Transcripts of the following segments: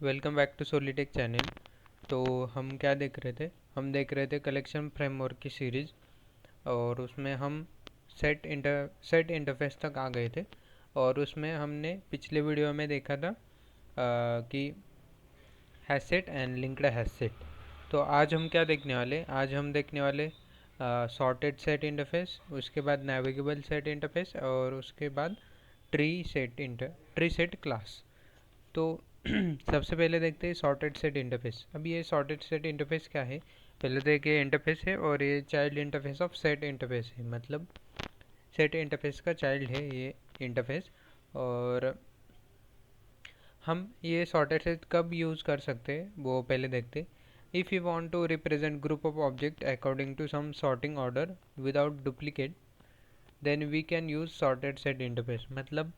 Welcome back to Solitech channel. तो हम क्या देख रहे थे? हम देख रहे थे कलेक्शन फ्रेमवर्क की सीरीज़, और उसमें हम सेट इंटरफेस तक आ गए थे। और उसमें हमने पिछले वीडियो में देखा था कि हैशसेट एंड लिंक्ड हैशसेट। तो आज हम क्या देखने वाले? आज हम देखने वाले सॉर्टेड सेट इंटरफेस, उसके बाद नेविगेबल सेट इंटरफेस, और उसके बाद ट्री सेट क्लास। तो सबसे पहले देखते हैं सॉर्टेड सेट इंटरफेस। अब ये सॉर्टेड सेट इंटरफेस क्या है? पहले तो एक इंटरफेस है और ये child interface of set interface है, मतलब सेट इंटरफेस का चाइल्ड है ये इंटरफेस। और हम ये सॉर्टेड सेट कब यूज़ कर सकते हैं वो पहले देखते हैं। If you want to represent group of object according to some sorting order without duplicate, then we can use sorted set interface. मतलब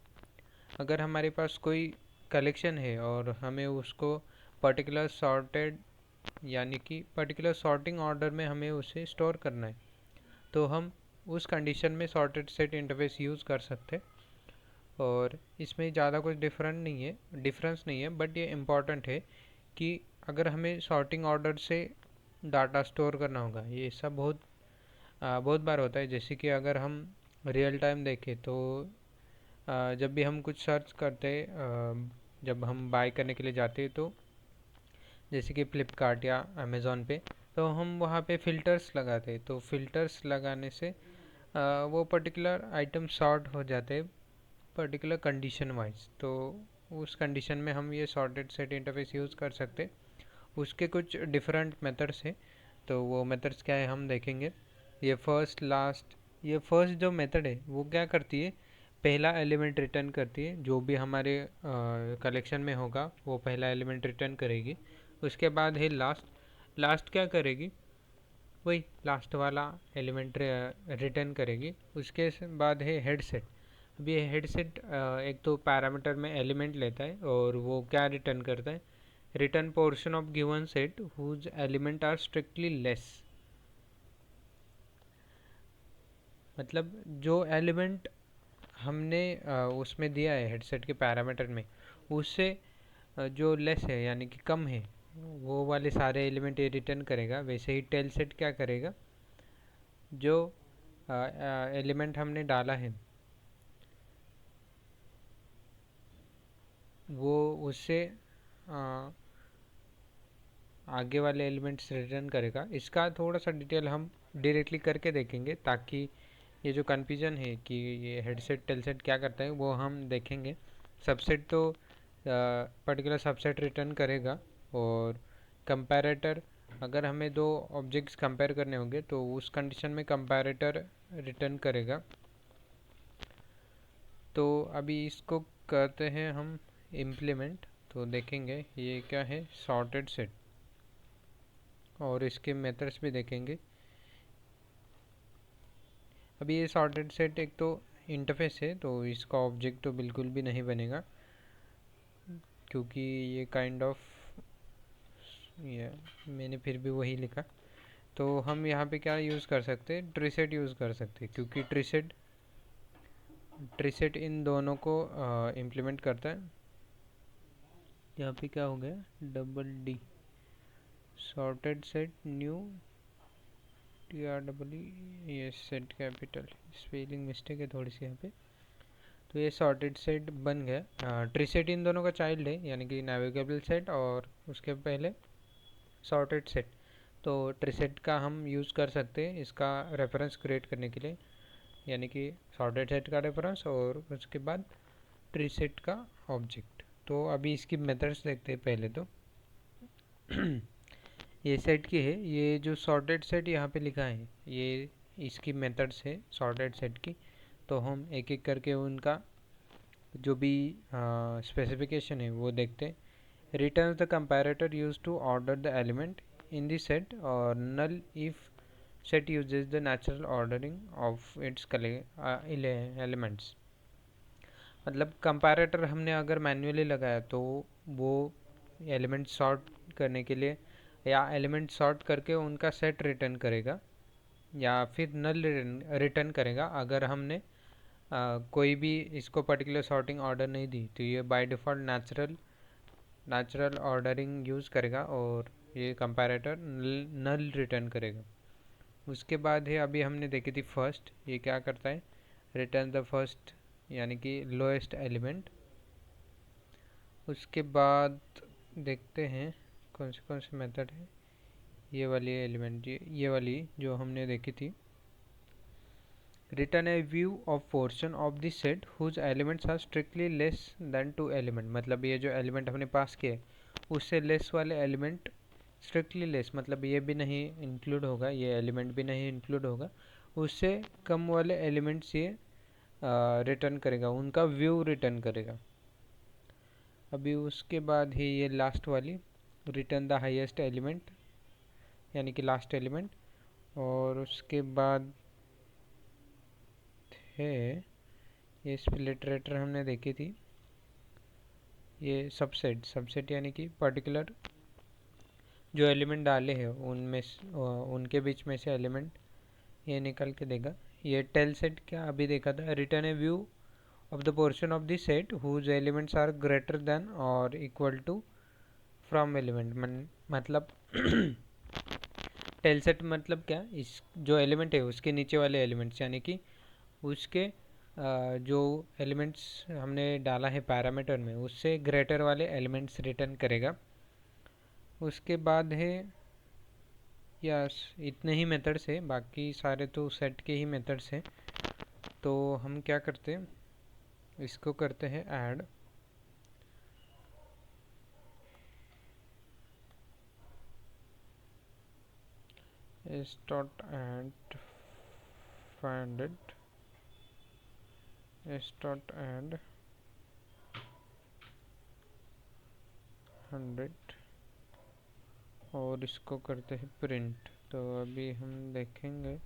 अगर हमारे पास कोई कलेक्शन है और हमें उसको पर्टिकुलर सॉर्टेड यानी कि पर्टिकुलर सॉर्टिंग ऑर्डर में हमें उसे स्टोर करना है, तो हम उस कंडीशन में सॉर्टेड सेट इंटरफेस यूज़ कर सकते हैं। और इसमें ज़्यादा कुछ डिफरेंस नहीं है, बट ये इम्पॉर्टेंट है कि अगर हमें सॉर्टिंग ऑर्डर से डाटा स्टोर करना होगा, ये सब बहुत बार होता है। जैसे कि अगर हम रियल टाइम देखें तो जब भी हम कुछ सर्च करते हैं, जब हम बाय करने के लिए जाते हैं, तो जैसे कि फ़्लिपकार्ट या अमेज़ॉन पे, तो हम वहाँ पे फ़िल्टर्स लगाते हैं। तो फ़िल्टर्स लगाने से वो पर्टिकुलर आइटम सॉर्ट हो जाते हैं पर्टिकुलर कंडीशन वाइज। तो उस कंडीशन में हम ये सॉर्टेड सेट इंटरफेस यूज़ कर सकते हैं। उसके कुछ डिफरेंट मेथड्स हैं, तो वो मेथड्स क्या है हम देखेंगे। ये फर्स्ट जो मेथड है वो क्या करती है, पहला एलिमेंट रिटर्न करती है। जो भी हमारे कलेक्शन में होगा वो पहला एलिमेंट रिटर्न करेगी। उसके बाद है लास्ट। लास्ट क्या करेगी? वही लास्ट वाला एलिमेंट रिटर्न करेगी। उसके बाद है हेड सेट। अब ये हेड सेट एक तो पैरामीटर में एलिमेंट लेता है और वो क्या रिटर्न करता है, return portion of given set whose element are strictly less. मतलब जो एलिमेंट हमने उसमें दिया है हेडसेट के पैरामीटर में, उससे जो लेस है यानी कि कम है, वो वाले सारे एलिमेंट ये रिटर्न करेगा। वैसे ही टेल सेट क्या करेगा, जो एलिमेंट हमने डाला है वो उससे आगे वाले एलिमेंट्स रिटर्न करेगा। इसका थोड़ा सा डिटेल हम डायरेक्टली करके देखेंगे, ताकि ये जो कन्फ्यूजन है कि ये हेडसेट टेलसेट क्या करता है वो हम देखेंगे। सबसेट तो पर्टिकुलर सबसेट रिटर्न करेगा, और कंपैरेटर, अगर हमें दो ऑब्जेक्ट्स कंपेयर करने होंगे तो उस कंडीशन में कंपैरेटर रिटर्न करेगा। तो अभी इसको करते हैं हम इम्प्लीमेंट, तो देखेंगे ये क्या है सॉर्टेड सेट, और इसके मेथड्स भी देखेंगे। अभी ये सॉर्टेड सेट एक तो इंटरफेस है, तो इसका ऑब्जेक्ट तो बिल्कुल भी नहीं बनेगा, क्योंकि ये काइंड ऑफ ये मैंने फिर भी वही लिखा। तो हम यहाँ पे क्या यूज़ कर सकते हैं, ट्रीसेट यूज़ कर सकते हैं, क्योंकि ट्रीसेट इन दोनों को इम्प्लीमेंट करता है। यहाँ पे क्या हो गया, double D sorted set new TREE, ये सेट कैपिटल, स्पेलिंग मिस्टेक है थोड़ी सी यहाँ पे। तो ये सॉर्टेड सेट बन गया। ट्री सेट इन दोनों का चाइल्ड है, यानी कि नेविगेबल सेट और उसके पहले सॉर्टेड सेट। तो ट्री सेट का हम यूज़ कर सकते हैं इसका रेफरेंस क्रिएट करने के लिए, यानी कि सॉर्टेड सेट का रेफरेंस और उसके बाद ट्री सेट का ऑब्जेक्ट। तो अभी इसकी मेथड्स देखते हैं पहले तो। ये सेट की है, ये जो सॉर्टेड सेट यहाँ पे लिखा है ये इसकी मेथड्स है सॉर्टेड सेट की। तो हम एक एक करके उनका जो भी स्पेसिफिकेशन है वो देखते हैं। Return the comparator use to order the element in the set, or null if set uses the natural ordering of its elements. मतलब कंपैरेटर हमने अगर मैन्युअली लगाया तो वो एलिमेंट सॉर्ट करने के लिए या एलिमेंट सॉर्ट करके उनका सेट रिटर्न करेगा, या फिर नल रिटर्न करेगा अगर हमने कोई भी इसको पर्टिकुलर सॉर्टिंग ऑर्डर नहीं दी। तो ये by default natural natural ordering use करेगा और ये कंपैरेटर नल रिटर्न करेगा। उसके बाद है अभी हमने देखी थी फर्स्ट, ये क्या करता है, रिटर्न द फर्स्ट यानी कि लोएस्ट एलिमेंट। उसके बाद देखते हैं कौन से मेथड है। ये वाली एलिमेंट, ये वाली जो हमने देखी थी, return a view of portion of the set whose elements are strictly less than 2 element. मतलब ये जो एलिमेंट हमने पास किए उससे लेस वाले एलिमेंट, स्ट्रिक्टली लेस मतलब ये भी नहीं इंक्लूड होगा, ये एलिमेंट भी नहीं इंक्लूड होगा, उससे कम वाले एलिमेंट्स ये रिटर्न करेगा, उनका व्यू रिटर्न करेगा। अभी उसके बाद ही ये लास्ट वाली, रिटर्न द हाईएस्ट एलिमेंट यानी कि लास्ट एलिमेंट। और उसके बाद है ये स्प्लिटरेटर हमने देखी थी, ये सबसेट यानी कि पर्टिकुलर जो एलिमेंट डाले हैं उनमें उनके बीच में से एलिमेंट ये निकल के देगा। ये टेल सेट क्या अभी देखा था, return a view of the portion of the set whose elements are greater than or equal to from element। मतलब टेल सेट मतलब क्या, इस जो एलिमेंट है उसके नीचे वाले एलिमेंट्स यानी कि उसके जो एलिमेंट्स हमने डाला है पैरामीटर में उससे ग्रेटर वाले एलिमेंट्स रिटर्न करेगा। उसके बाद है यस, इतने ही मेथड्स है, बाकी सारे तो सेट के ही मेथड्स हैं। तो हम क्या करते हैं, इसको करते हैं add. s dot add 500 s dot add 100 और इसको करते हैं प्रिंट। तो अभी हम देखेंगे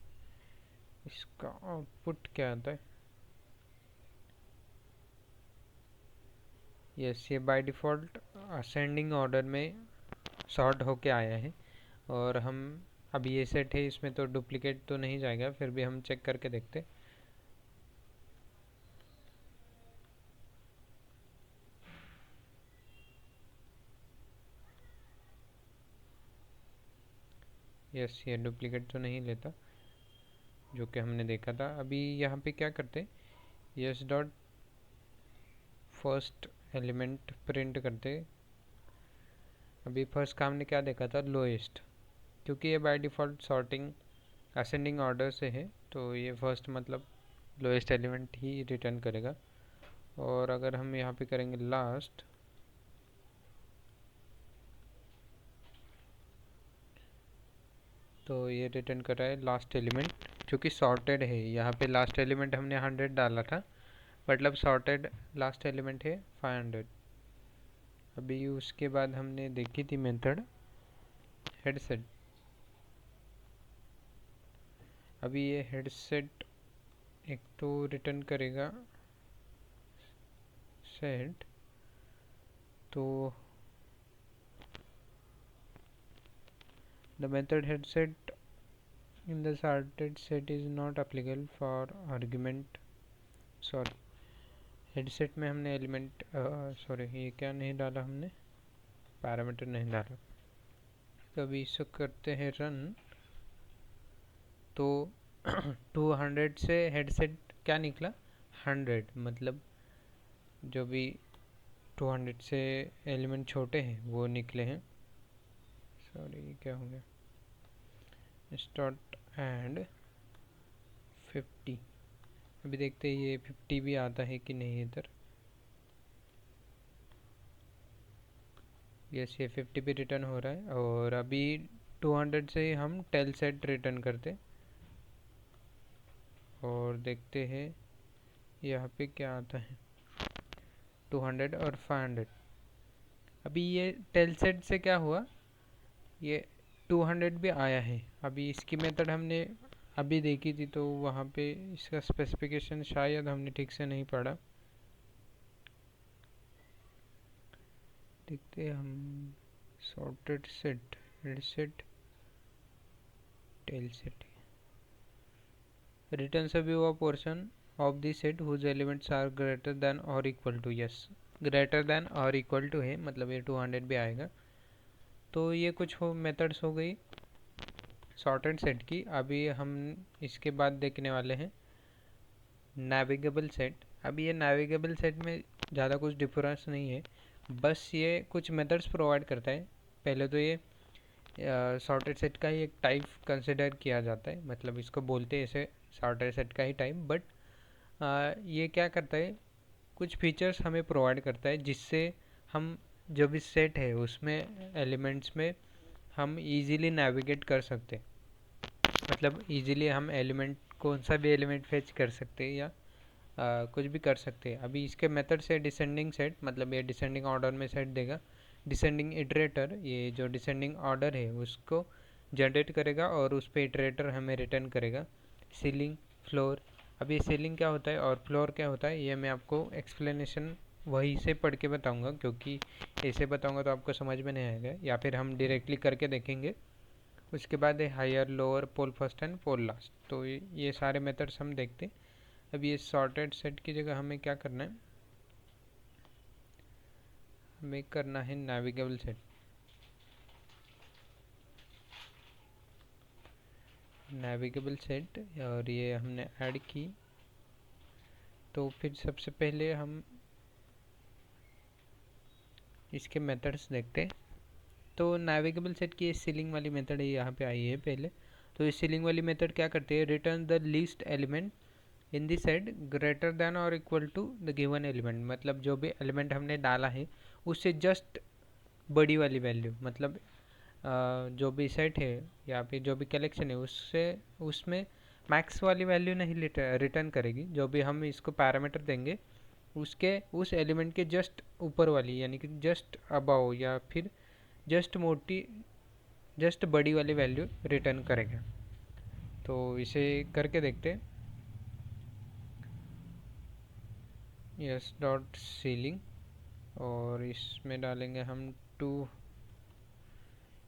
इसका आउटपुट क्या आता है। यस, ये बाय डिफ़ॉल्ट असेंडिंग ऑर्डर में सॉर्ट होके आया है। और हम अभी ये सेट है इसमें तो डुप्लीकेट तो नहीं जाएगा, फिर भी हम चेक करके देखते। यस, ये डुप्लीकेट तो नहीं लेता जो कि हमने देखा था। अभी यहाँ पे क्या करते, yes dot first element print करते। अभी फर्स्ट का हमने क्या देखा था, लोएस्ट, क्योंकि ये by default sorting ascending order से है तो ये फर्स्ट मतलब लोएस्ट एलिमेंट ही रिटर्न करेगा। और अगर हम यहाँ पे करेंगे लास्ट, तो ये रिटर्न कर रहा है लास्ट एलिमेंट, क्योंकि सॉर्टेड है। यहाँ पे लास्ट एलिमेंट हमने 100 डाला था, मतलब सॉर्टेड लास्ट एलिमेंट है 500। अभी उसके बाद हमने देखी थी मेथड हेडसेट। अभी ये हेडसेट एक तो रिटर्न करेगा सेट, तो the method headset in the sorted set is not applicable for argument। Sorry, headset में हमने एलिमेंट सॉरी ये क्या नहीं डाला, हमने पैरामीटर नहीं डाला। तो अभी इसको करते हैं रन। तो 200 से हेडसेट क्या निकला, 100, मतलब जो भी 200 से एलिमेंट छोटे हैं वो निकले हैं। सॉरी क्या हो गया, स्टार्ट एंड 50। अभी देखते हैं ये 50 भी आता है कि नहीं इधर। यस, ये 50 भी रिटर्न हो रहा है। और अभी 200 से हम टेल सेट रिटर्न करते और देखते हैं यहाँ पे क्या आता है, 200 और 500। अभी ये टेल सेट से क्या हुआ, ये 200 भी आया है। अभी इसकी मेथड हमने अभी देखी थी तो वहाँ पे इसका स्पेसिफिकेशन शायद हमने ठीक से नहीं पढ़ा। देखते हैं हम, sorted set, head set, tail set, return a view of portion of the set whose elements are greater than or equal to। Yes, greater than or equal to है, मतलब ये 200 भी आएगा। तो ये कुछ हो मेथड्स हो गई सॉर्टेड सेट की। अभी हम इसके बाद देखने वाले हैं नेविगेबल सेट। अभी ये नेविगेबल सेट में ज़्यादा कुछ डिफरेंस नहीं है, बस ये कुछ मेथड्स प्रोवाइड करता है। पहले तो ये सॉर्टेड सेट का ही एक टाइप कंसिडर किया जाता है, मतलब इसको बोलते हैं इसे सॉर्टेड सेट का ही टाइप। बट ये क्या करता है, कुछ फीचर्स हमें प्रोवाइड करता है जिससे हम जो भी सेट है उसमें एलिमेंट्स में हम इजीली नेविगेट कर सकते, मतलब इजीली हम एलिमेंट कौन सा भी एलिमेंट फेच कर सकते हैं या कुछ भी कर सकते हैं। अभी इसके मेथड से डिसेंडिंग सेट, मतलब ये डिसेंडिंग ऑर्डर में सेट देगा। डिसेंडिंग इटरेटर, ये जो डिसेंडिंग ऑर्डर है उसको जनरेट करेगा और उस पर इटरेटर हमें रिटर्न करेगा। Ceiling, floor. अब ये सीलिंग क्या होता है और फ्लोर क्या होता है, ये मैं आपको एक्सप्लेनेशन वहीं से पढ़ के बताऊंगा, क्योंकि ऐसे बताऊंगा तो आपको समझ में नहीं आएगा, या फिर हम डायरेक्टली करके देखेंगे। उसके बाद है higher, lower, poll first and poll last. तो ये सारे मेथड्स हम देखते हैं। अब ये सॉर्टेड सेट की जगह हमें क्या करना है, हमें करना है नेविगेबल सेट। नेविगेबल सेट और ये हमने ऐड की। तो फिर सबसे पहले हम इसके मेथड्स देखते हैं। तो नेविगेबल सेट की सीलिंग वाली मेथड है, यहाँ पे आई है पहले। तो ये सीलिंग वाली मेथड क्या करती है, return the least element in the set greater than or equal to the given element. मतलब जो भी एलिमेंट हमने डाला है उससे जस्ट बड़ी वाली वैल्यू, मतलब जो भी सेट है या फिर जो भी कलेक्शन है उससे उसमें मैक्स वाली वैल्यू नहीं रिटर्न करेगी। जो भी हम इसको पैरामीटर देंगे उसके उस एलिमेंट के जस्ट ऊपर वाली, यानी कि जस्ट अबाव या फिर जस्ट बड़ी वाली वैल्यू रिटर्न करेगा। तो इसे करके देखते हैं। यस डॉट सीलिंग, और इसमें डालेंगे हम 2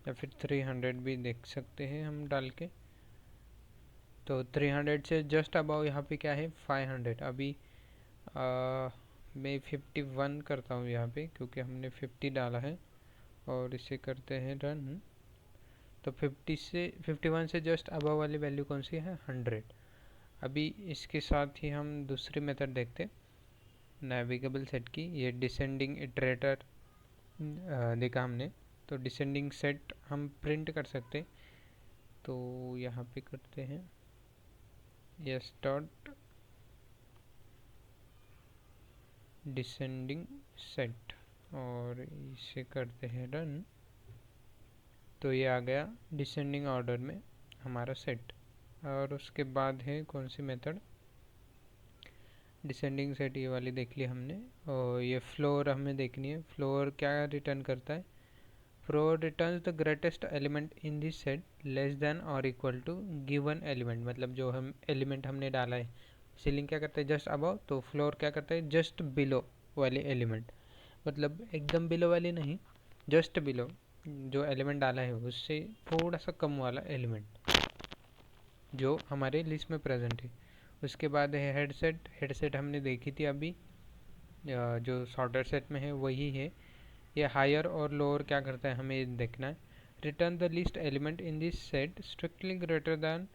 या फिर 300 भी देख सकते हैं हम डाल के। तो 300 से जस्ट अबाउ यहाँ पे क्या है 500। अभी मैं 51 करता हूँ यहाँ पे, क्योंकि हमने 50 डाला है। और इसे करते हैं रन। तो 51 से जस्ट अबाव वाली वैल्यू कौन सी है, 100। अभी इसके साथ ही हम दूसरी मेथड देखते हैं नेविगेबल सेट की। ये डिसेंडिंग इटरेटर देखा हमने। तो डिसेंडिंग सेट हम प्रिंट कर सकते। तो यहाँ पे करते हैं यस डॉट डिसेंडिंग सेट और इसे करते हैं रन। तो ये आ गया डिसेंडिंग ऑर्डर में हमारा सेट। और उसके बाद है कौन सी मेथड, डिसेंडिंग सेट ये वाली देख ली हमने। और ये फ्लोर हमें देखनी है। फ्लोर क्या रिटर्न करता है, floor returns the greatest element in this set less than or equal to given element. मतलब जो हम एलिमेंट हमने डाला है, सीलिंग क्या करता है जस्ट अबव, तो फ्लोर क्या करता है जस्ट बिलो वाले एलिमेंट, मतलब एकदम बिलो वाली नहीं, जस्ट बिलो जो एलिमेंट डाला है उससे थोड़ा सा कम वाला एलिमेंट जो हमारे लिस्ट में प्रेजेंट है। उसके बाद है हेडसेट। हेडसेट हमने देखी थी अभी, जो सॉर्टेड सेट में है वही है। ये हायर और लोअर क्या करता है हमें देखना है। Return the list element in this set strictly greater than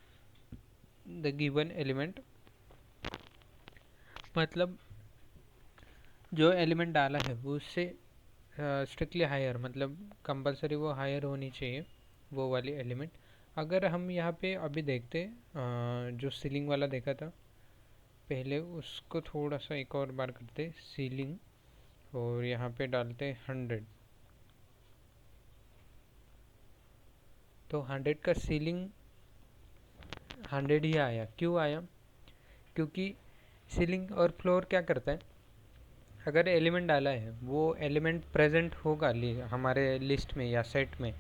the given element. मतलब जो एलिमेंट डाला है उससे स्ट्रिक्टली हायर, मतलब कंपलसरी वो हायर होनी चाहिए वो वाली एलिमेंट। अगर हम यहाँ पे अभी देखते जो सीलिंग वाला देखा था पहले, उसको थोड़ा सा एक और बार करते सीलिंग और यहाँ पे डालते 100। तो 100 का सीलिंग 100 ही आया। क्यों आया, क्योंकि सीलिंग और फ्लोर क्या करता है, अगर एलिमेंट डाला है वो एलिमेंट प्रेजेंट होगा हमारे लिस्ट में या सेट में,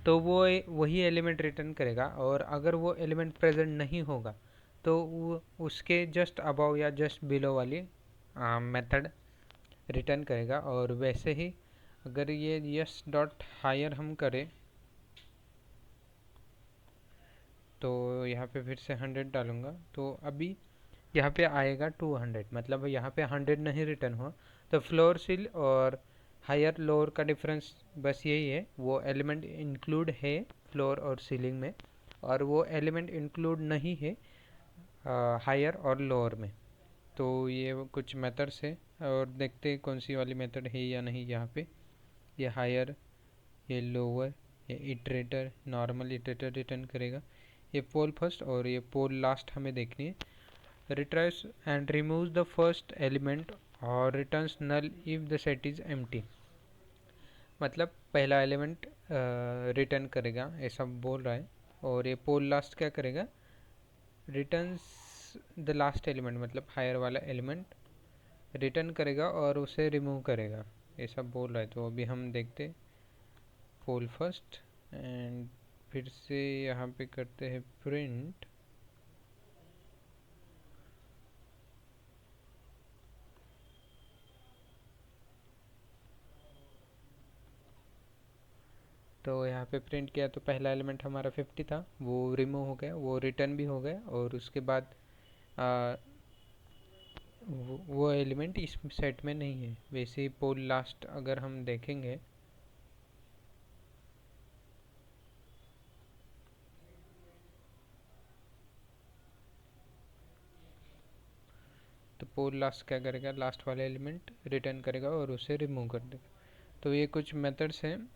तो वो वही एलिमेंट रिटर्न करेगा। और अगर वो एलिमेंट प्रेजेंट नहीं होगा तो वो उसके जस्ट अबव या जस्ट बिलो वाली मेथड रिटर्न करेगा। और वैसे ही अगर ये यस डॉट हायर हम करें तो यहाँ पे फिर से 100 डालूंगा, तो अभी यहाँ पे आएगा 200। मतलब यहाँ पे 100 नहीं रिटर्न हुआ, तो फ्लोर सील और हायर लोअर का डिफरेंस बस यही है, वो एलिमेंट इंक्लूड है फ्लोर और सीलिंग में, और वो एलिमेंट इंक्लूड नहीं है हायर और लोअर में। तो ये कुछ मेथड्स है, और देखते हैं कौन सी वाली मेथड है या नहीं यहाँ पे। ये हायर, ये लोअर, ये इटरेटर, नॉर्मल इटरेटर रिटर्न करेगा, ये पोल फर्स्ट और ये पोल लास्ट हमें देखनी है। Retrieves and removes the first element or returns null if the set is empty. मतलब पहला एलिमेंट रिटर्न करेगा ऐसा बोल रहा है, और ये पोल लास्ट क्या करेगा, रिटर्न्स द लास्ट एलिमेंट, मतलब हायर वाला एलिमेंट रिटर्न करेगा और उसे रिमूव करेगा, ऐसा बोल रहा है। तो अभी हम देखते पोल फर्स्ट एंड फिर से यहाँ पे करते हैं प्रिंट। तो यहाँ पे प्रिंट किया तो पहला एलिमेंट हमारा 50 था, वो रिमूव हो गया, वो रिटर्न भी हो गया, और उसके बाद आ, वो एलिमेंट इस सेट में नहीं है। वैसे ही पोल लास्ट अगर हम देखेंगे तो पोल लास्ट क्या करेगा, लास्ट वाला एलिमेंट रिटर्न करेगा और उसे रिमूव कर देगा। तो ये कुछ मेथड्स हैं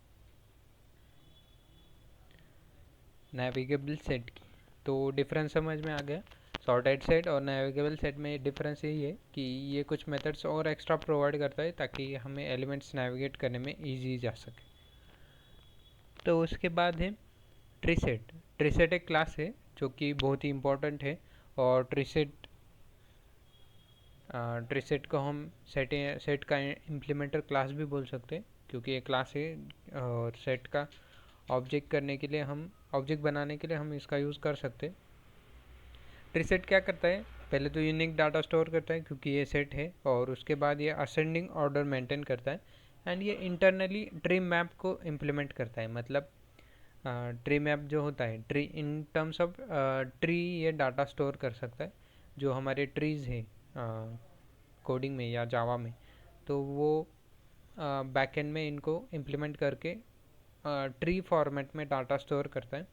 नेविगेबल सेट की। तो डिफरेंस समझ में आ गया। सॉर्टेड सेट और नेविगेबल सेट में डिफरेंस यही है कि ये कुछ मेथड्स और एक्स्ट्रा प्रोवाइड करता है ताकि हमें एलिमेंट्स नेविगेट करने में ईजी जा सके। तो उसके बाद है ट्रीसेट। ट्रीसेट एक क्लास है जो कि बहुत ही इम्पोर्टेंट है, और ट्रीसेट को हम सेट का इम्प्लीमेंटर क्लास भी बोल सकते हैं, क्योंकि ये क्लास है, और सेट का ऑब्जेक्ट बनाने के लिए हम इसका यूज़ कर सकते हैं। ट्रीसेट क्या करता है, पहले तो यूनिक डाटा स्टोर करता है क्योंकि ये सेट है, और उसके बाद ये असेंडिंग ऑर्डर मेंटेन करता है, एंड ये इंटरनली ट्री मैप को इम्प्लीमेंट करता है। मतलब ट्री मैप जो होता है, tree in terms of tree ये डाटा स्टोर कर सकता है जो हमारे ट्रीज़ है कोडिंग में या जावा में। तो वो बैकएंड में इनको इम्प्लीमेंट करके ट्री फॉर्मेट में डाटा स्टोर करता है।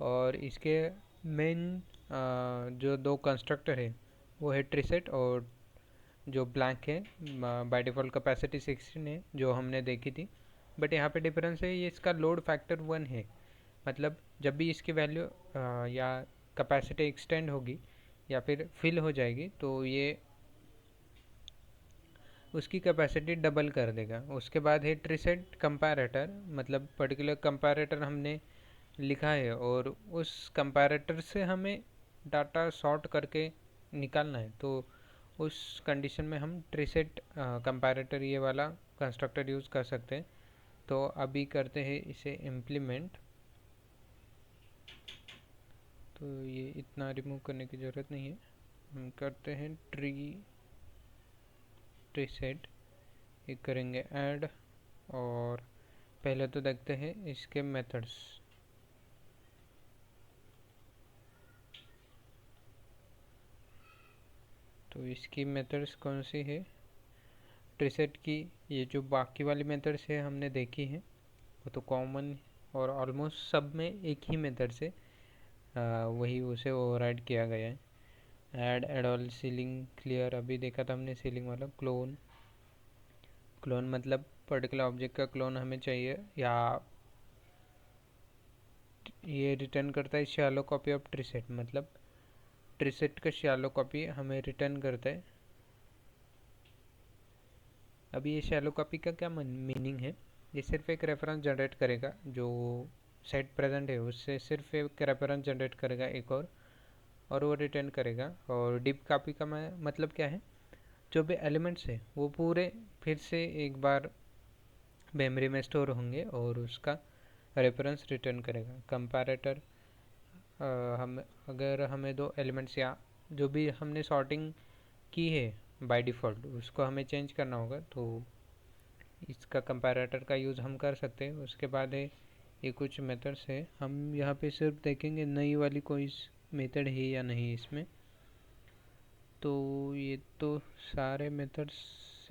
और इसके मेन जो दो कंस्ट्रक्टर है वो है ट्रीसेट, और जो ब्लैंक है बाय डिफ़ॉल्ट कैपेसिटी 16 है जो हमने देखी थी। बट यहाँ पे डिफरेंस है, ये इसका लोड फैक्टर 1 है। मतलब जब भी इसकी वैल्यू या कैपेसिटी एक्सटेंड होगी या फिर फिल हो जाएगी तो ये उसकी कैपेसिटी डबल कर देगा। उसके बाद है ट्रीसेट कंपैरेटर, मतलब पर्टिकुलर कंपैरेटर हमने लिखा है और उस कंपैरेटर से हमें डाटा सॉर्ट करके निकालना है, तो उस कंडीशन में हम ट्रीसेट कंपैरेटर ये वाला कंस्ट्रक्टर यूज़ कर सकते हैं। तो अभी करते हैं इसे इम्प्लीमेंट। तो ये इतना रिमूव करने की ज़रूरत नहीं है, हम करते हैं ट्रीसेट, ये करेंगे ऐड, और पहले तो देखते हैं इसके मेथड्स। तो इसकी मेथड्स कौन सी है, ट्रीसेट की ये जो बाकी वाली मेथड्स है हमने देखी है वो तो कॉमन, और ऑलमोस्ट सब में एक ही मेथड से वही उसे ओवरराइड किया गया है। ऐड एडॉल सीलिंग क्लियर, अभी देखा था हमने सीलिंग वाला। क्लोन, क्लोन मतलब पर्टिकुलर ऑब्जेक्ट का क्लोन हमें चाहिए, या ये रिटर्न करता है शैलो कॉपी ऑफ ट्रीसेट, मतलब ट्रीसेट का शैलो कॉपी हमें रिटर्न करता है। अभी ये शैलो कॉपी का क्या मीनिंग है, ये सिर्फ एक रेफरेंस जनरेट करेगा, जो सेट प्रेजेंट है उससे सिर्फ एक रेफरेंस जनरेट करेगा एक और वो रिटर्न करेगा। और डीप कॉपी का मतलब क्या है, जो भी एलिमेंट्स है वो पूरे फिर से एक बार मेमोरी में स्टोर होंगे और उसका रेफरेंस रिटर्न करेगा। कंपैरेटर, हम अगर हमें दो एलिमेंट्स या जो भी हमने सॉर्टिंग की है बाय डिफ़ॉल्ट उसको हमें चेंज करना होगा, तो इसका कंपैरेटर का यूज़ हम कर सकते हैं। उसके बाद है ये कुछ मेथड्स है, हम यहाँ पे सिर्फ देखेंगे नई वाली कोई मेथड है या नहीं इसमें। तो ये तो सारे मेथड्स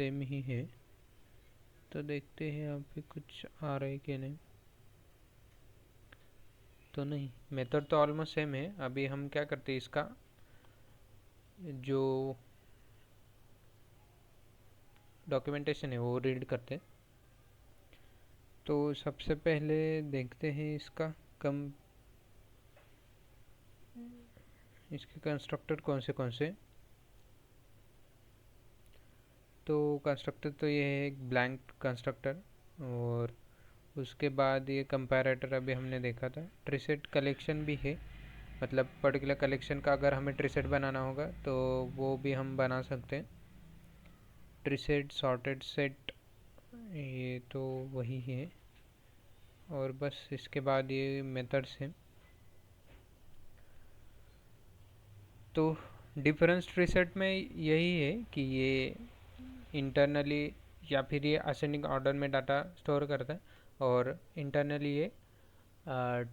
सेम ही है। तो देखते हैं यहाँ पे कुछ आ रहा है कि नहीं। तो नहीं, मेथड तो ऑलमोस्ट सेम है। अभी हम क्या करते हैं, इसका जो डॉक्यूमेंटेशन है वो रीड करते हैं। तो सबसे पहले देखते हैं इसके कंस्ट्रक्टर कौन से। तो कंस्ट्रक्टर तो ये है एक ब्लैंक कंस्ट्रक्टर, और उसके बाद ये कंपैरेटर अभी हमने देखा था। ट्रीसेट कलेक्शन भी है, मतलब पर्टिकुलर कलेक्शन का अगर हमें ट्रीसेट बनाना होगा तो वो भी हम बना सकते हैं। ट्रीसेट, सॉर्टेड सेट, ये तो वही है। और बस इसके बाद ये मेथड्स हैं। तो डिफरेंस ट्रीसेट में यही है कि ये इंटरनली या फिर ये असेंडिंग ऑर्डर में डाटा स्टोर करता है, और इंटरनली ये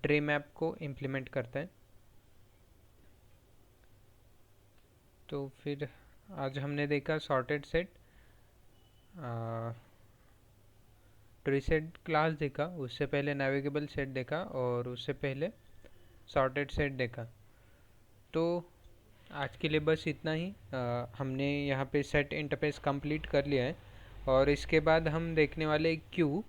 ट्री मैप को इम्प्लीमेंट करता है। तो फिर आज हमने देखा sorted set, tree set class देखा, उससे पहले नेविगेबल सेट देखा, और उससे पहले सॉर्टेड सेट देखा। तो आज के लिए बस इतना ही। हमने यहाँ पे सेट इंटरफेस कंप्लीट कर लिया है, और इसके बाद हम देखने वाले क्यू,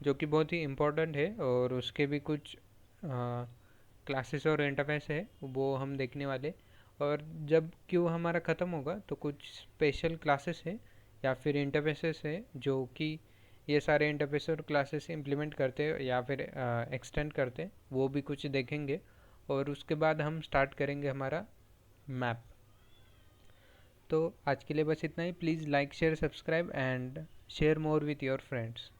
जो कि बहुत ही इम्पोर्टेंट है, और उसके भी कुछ क्लासेस और इंटरफेस है वो हम देखने वाले। और जब क्यू हमारा ख़त्म होगा तो कुछ स्पेशल क्लासेस है या फिर इंटरफेसेस है जो कि ये सारे इंटरफेस और क्लासेस इम्प्लीमेंट करते हैं या फिर एक्सटेंड करते हैं, वो भी कुछ देखेंगे। और उसके बाद हम स्टार्ट करेंगे हमारा मैप। तो आज के लिए बस इतना ही। Please like, share, subscribe and share more with your friends.